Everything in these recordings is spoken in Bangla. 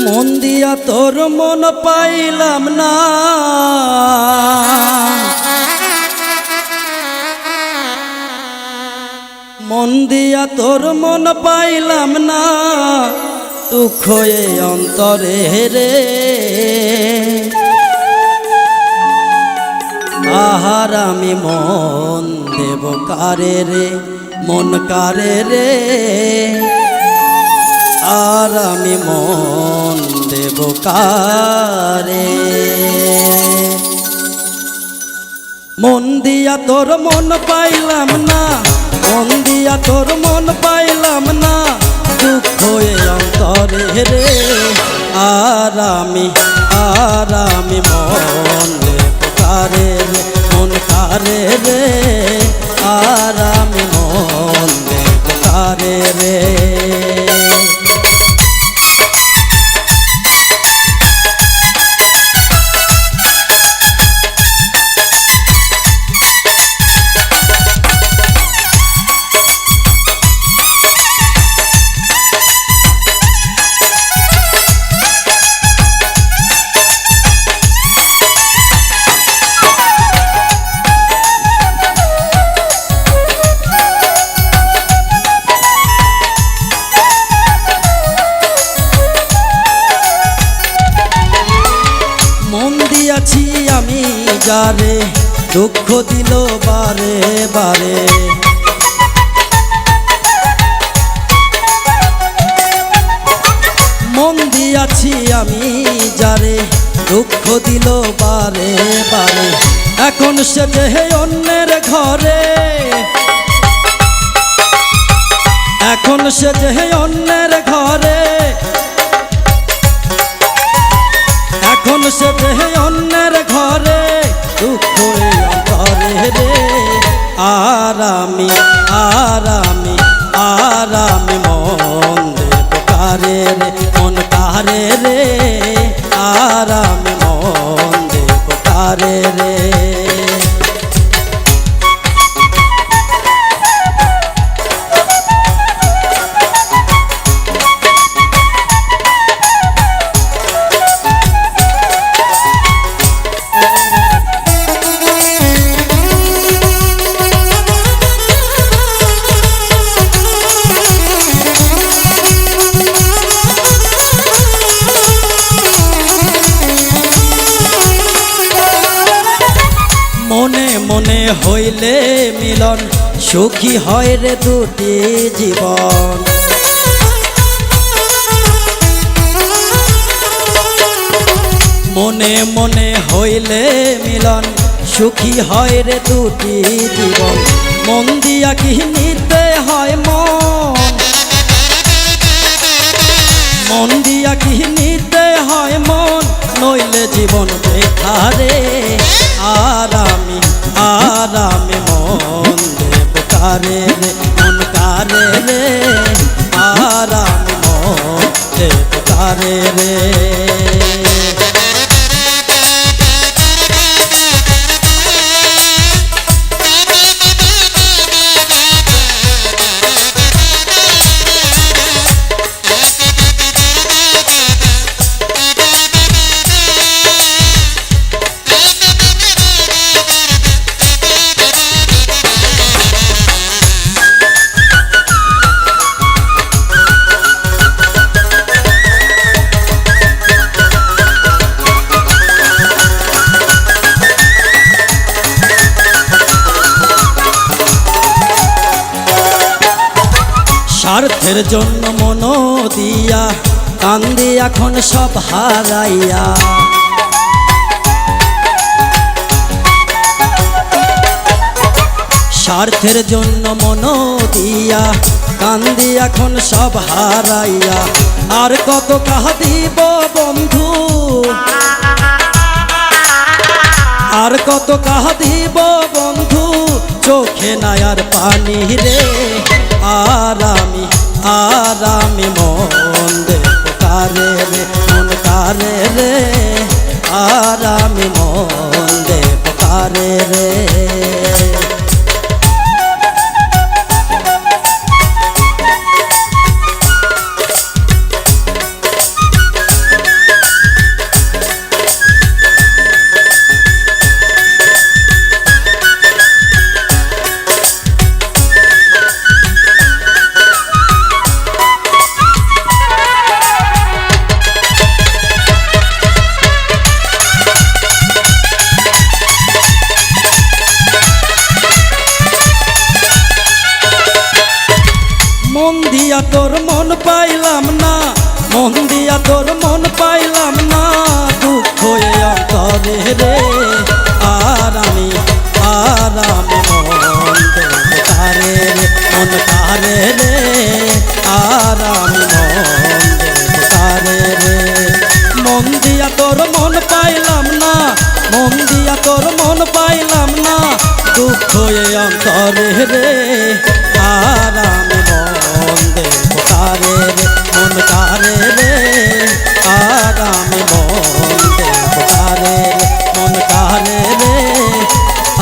মন দিয়া তোর মন পাইলাম না, মন দিয়া তোর মন পাইলাম না, দুঃখ এই অন্তরে রে। আহার আমি মন দেব কারে রে, মন কারে রে, আর আমি মন দেব কারে। মন দিয়া তোর মন পাইলাম না, মন দিয়া তোর মন পাইলাম না, দুঃখ এই অন্তরে রে। আর আমি মন দেব কারে রে, মন কারে রে, আর আমি মন দেব কারে রে। আমি যারে দুঃখ দিল বারে বারে, মন দিয়াছি আমি যারে দুঃখ দিল বারে বারে। এখন সে যে অন্যের ঘরে, এখন সে যে অন্যের ঘরে, এখন সে যে অন্যের ঘরে, দুঃখ অন্তরে রে। আর আমি মন দেব কারে রে, মন কারে রে, আর আমি মন দেব কারে রে। মনে মনে হইলে মিলন, সুখী হয় রে দুটি জীবন। মনে মনে হইলে মিলন, সুখী হয় রে দুটি জীবন। মন দিয়া কি নিতে হয় মন, মন দিয়া কি নিতে হয় মন, নইলে জীবন বেকারে। আর আমি মন দেব কারে রে, মন কারে রে, আর আমি মন দেব কারে রে। স্বার্থের জন্য মন দিয়া কান্দি এখন সব হারাইয়া, স্বার্থের জন্য মন দিয়া কান্দি এখন সব হারাইয়া। আর কত কাহা দিব বন্ধু, আর কত কাহা দিব বন্ধু, চোখে নাই আর পানি রে। আর আমি মন দেব কারে রে, মন কারে রে, আর আমি মন দেব কারে রে। তোর মন পাইলাম না দুঃখ এ অন্তরে রে আর আমি মন দেব কারে রে মন কারে রে আর আমি মন দেব কারে রে মন দিয়া তোর মন পাইলাম না মন দিয়া তোর মন পাইলাম না দুঃখ এ অন্তরে রে আর আমি মন দেব কারে রে মন কারে রে আর আমি মন দেব কারে রে মন কারে রে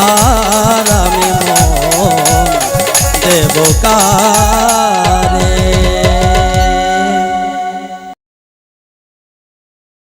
আর আমি মন দেব কারে